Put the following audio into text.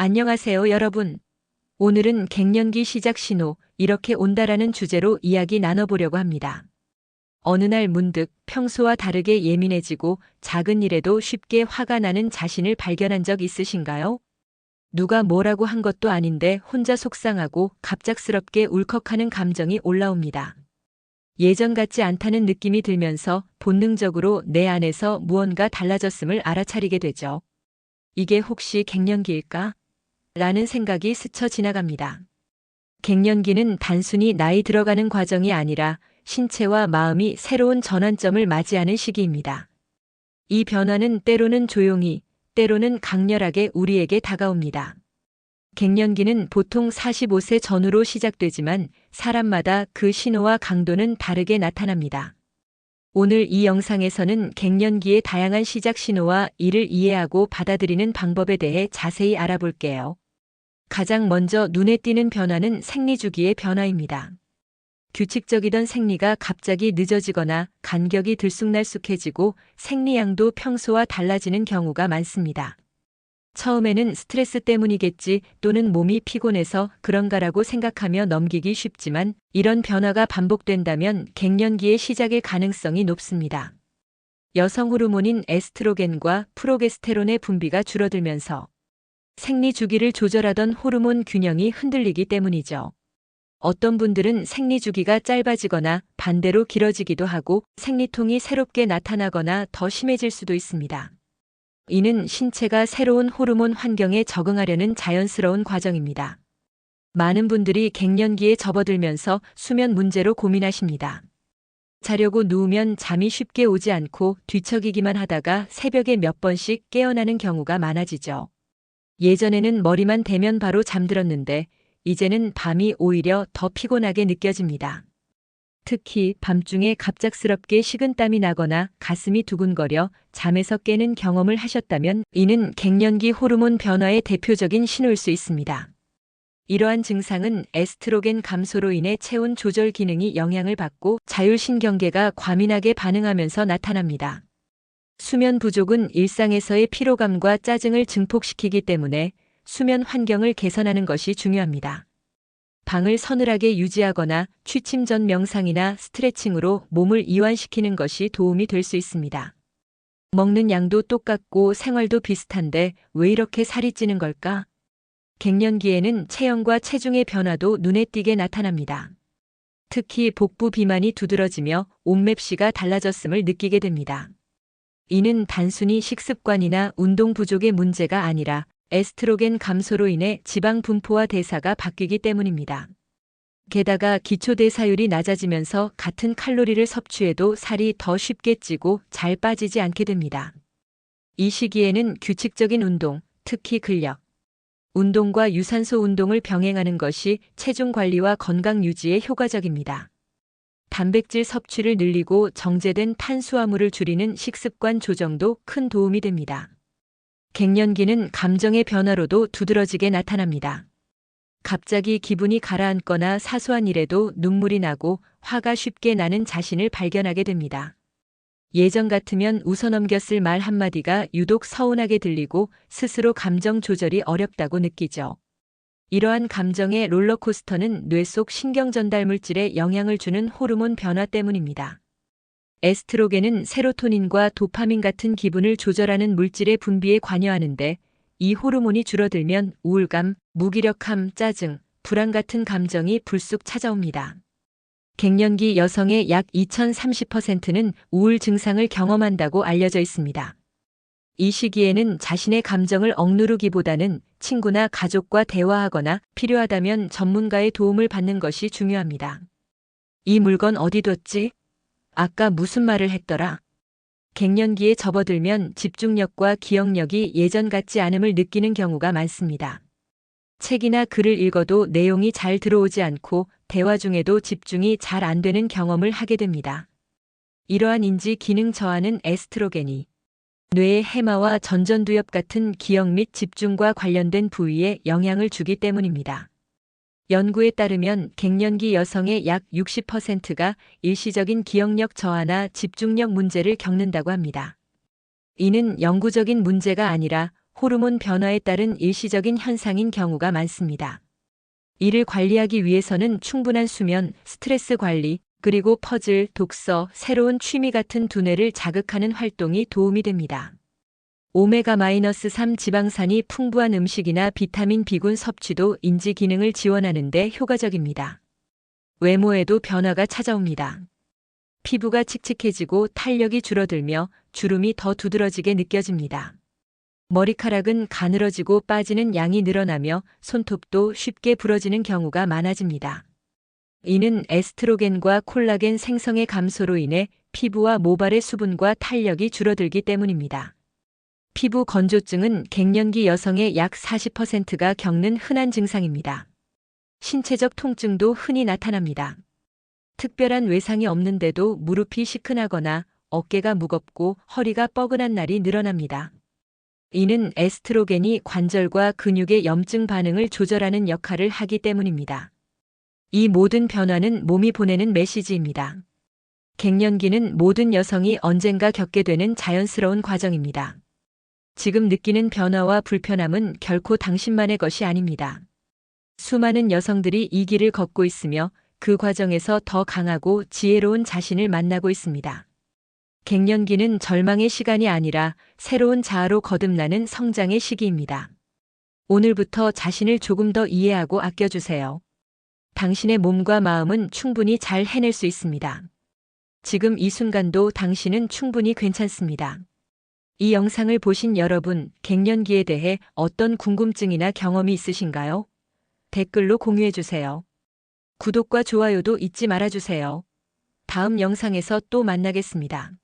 안녕하세요, 여러분. 오늘은 갱년기 시작 신호, 이렇게 온다라는 주제로 이야기 나눠보려고 합니다. 어느 날 문득 평소와 다르게 예민해지고 작은 일에도 쉽게 화가 나는 자신을 발견한 적 있으신가요? 누가 뭐라고 한 것도 아닌데 혼자 속상하고 갑작스럽게 울컥하는 감정이 올라옵니다. 예전 같지 않다는 느낌이 들면서 본능적으로 내 안에서 무언가 달라졌음을 알아차리게 되죠. 이게 혹시 갱년기일까? 라는 생각이 스쳐 지나갑니다. 갱년기는 단순히 나이 들어가는 과정이 아니라 신체와 마음이 새로운 전환점을 맞이하는 시기입니다. 이 변화는 때로는 조용히, 때로는 강렬하게 우리에게 다가옵니다. 갱년기는 보통 45세 전후로 시작되지만 사람마다 그 신호와 강도는 다르게 나타납니다. 오늘 이 영상에서는 갱년기의 다양한 시작 신호와 이를 이해하고 받아들이는 방법에 대해 자세히 알아볼게요. 가장 먼저 눈에 띄는 변화는 생리주기의 변화입니다. 규칙적이던 생리가 갑자기 늦어지거나 간격이 들쑥날쑥해지고 생리양도 평소와 달라지는 경우가 많습니다. 처음에는 스트레스 때문이겠지 또는 몸이 피곤해서 그런가라고 생각하며 넘기기 쉽지만 이런 변화가 반복된다면 갱년기의 시작일 가능성이 높습니다. 여성 호르몬인 에스트로겐과 프로게스테론의 분비가 줄어들면서 생리 주기를 조절하던 호르몬 균형이 흔들리기 때문이죠. 어떤 분들은 생리 주기가 짧아지거나 반대로 길어지기도 하고 생리통이 새롭게 나타나거나 더 심해질 수도 있습니다. 이는 신체가 새로운 호르몬 환경에 적응하려는 자연스러운 과정입니다. 많은 분들이 갱년기에 접어들면서 수면 문제로 고민하십니다. 자려고 누우면 잠이 쉽게 오지 않고 뒤척이기만 하다가 새벽에 몇 번씩 깨어나는 경우가 많아지죠. 예전에는 머리만 대면 바로 잠들었는데 이제는 밤이 오히려 더 피곤하게 느껴집니다. 특히 밤중에 갑작스럽게 식은땀이 나거나 가슴이 두근거려 잠에서 깨는 경험을 하셨다면 이는 갱년기 호르몬 변화의 대표적인 신호일 수 있습니다. 이러한 증상은 에스트로겐 감소로 인해 체온 조절 기능이 영향을 받고 자율신경계가 과민하게 반응하면서 나타납니다. 수면 부족은 일상에서의 피로감과 짜증을 증폭시키기 때문에 수면 환경을 개선하는 것이 중요합니다. 방을 서늘하게 유지하거나 취침 전 명상이나 스트레칭으로 몸을 이완시키는 것이 도움이 될 수 있습니다. 먹는 양도 똑같고 생활도 비슷한데 왜 이렇게 살이 찌는 걸까? 갱년기에는 체형과 체중의 변화도 눈에 띄게 나타납니다. 특히 복부 비만이 두드러지며 옷맵시가 달라졌음을 느끼게 됩니다. 이는 단순히 식습관이나 운동 부족의 문제가 아니라 에스트로겐 감소로 인해 지방 분포와 대사가 바뀌기 때문입니다. 게다가 기초대사율이 낮아지면서 같은 칼로리를 섭취해도 살이 더 쉽게 찌고 잘 빠지지 않게 됩니다. 이 시기에는 규칙적인 운동, 특히 근력, 운동과 유산소 운동을 병행하는 것이 체중 관리와 건강 유지에 효과적입니다. 단백질 섭취를 늘리고 정제된 탄수화물을 줄이는 식습관 조정도 큰 도움이 됩니다. 갱년기는 감정의 변화로도 두드러지게 나타납니다. 갑자기 기분이 가라앉거나 사소한 일에도 눈물이 나고 화가 쉽게 나는 자신을 발견하게 됩니다. 예전 같으면 웃어넘겼을 말 한마디가 유독 서운하게 들리고 스스로 감정 조절이 어렵다고 느끼죠. 이러한 감정의 롤러코스터는 뇌 속 신경 전달 물질에 영향을 주는 호르몬 변화 때문입니다. 에스트로겐은 세로토닌과 도파민 같은 기분을 조절하는 물질의 분비에 관여하는데 이 호르몬이 줄어들면 우울감, 무기력함, 짜증, 불안 같은 감정이 불쑥 찾아옵니다. 갱년기 여성의 약 2030%는 우울 증상을 경험한다고 알려져 있습니다. 이 시기에는 자신의 감정을 억누르기보다는 친구나 가족과 대화하거나 필요하다면 전문가의 도움을 받는 것이 중요합니다. 이 물건 어디 뒀지? 아까 무슨 말을 했더라? 갱년기에 접어들면 집중력과 기억력이 예전 같지 않음을 느끼는 경우가 많습니다. 책이나 글을 읽어도 내용이 잘 들어오지 않고 대화 중에도 집중이 잘 안 되는 경험을 하게 됩니다. 이러한 인지 기능 저하는 에스트로겐이 뇌의 해마와 전전두엽 같은 기억 및 집중과 관련된 부위에 영향을 주기 때문입니다. 연구에 따르면 갱년기 여성의 약 60%가 일시적인 기억력 저하나 집중력 문제를 겪는다고 합니다. 이는 영구적인 문제가 아니라 호르몬 변화에 따른 일시적인 현상인 경우가 많습니다. 이를 관리하기 위해서는 충분한 수면, 스트레스 관리, 그리고 퍼즐, 독서, 새로운 취미 같은 두뇌를 자극하는 활동이 도움이 됩니다. 오메가-3 지방산이 풍부한 음식이나 비타민 B군 섭취도 인지 기능을 지원하는 데 효과적입니다. 외모에도 변화가 찾아옵니다. 피부가 칙칙해지고 탄력이 줄어들며 주름이 더 두드러지게 느껴집니다. 머리카락은 가늘어지고 빠지는 양이 늘어나며 손톱도 쉽게 부러지는 경우가 많아집니다. 이는 에스트로겐과 콜라겐 생성의 감소로 인해 피부와 모발의 수분과 탄력이 줄어들기 때문입니다. 피부 건조증은 갱년기 여성의 약 40%가 겪는 흔한 증상입니다. 신체적 통증도 흔히 나타납니다. 특별한 외상이 없는데도 무릎이 시큰하거나 어깨가 무겁고 허리가 뻐근한 날이 늘어납니다. 이는 에스트로겐이 관절과 근육의 염증 반응을 조절하는 역할을 하기 때문입니다. 이 모든 변화는 몸이 보내는 메시지입니다. 갱년기는 모든 여성이 언젠가 겪게 되는 자연스러운 과정입니다. 지금 느끼는 변화와 불편함은 결코 당신만의 것이 아닙니다. 수많은 여성들이 이 길을 걷고 있으며 그 과정에서 더 강하고 지혜로운 자신을 만나고 있습니다. 갱년기는 절망의 시간이 아니라 새로운 자아로 거듭나는 성장의 시기입니다. 오늘부터 자신을 조금 더 이해하고 아껴주세요. 당신의 몸과 마음은 충분히 잘 해낼 수 있습니다. 지금 이 순간도 당신은 충분히 괜찮습니다. 이 영상을 보신 여러분, 갱년기에 대해 어떤 궁금증이나 경험이 있으신가요? 댓글로 공유해주세요. 구독과 좋아요도 잊지 말아주세요. 다음 영상에서 또 만나겠습니다.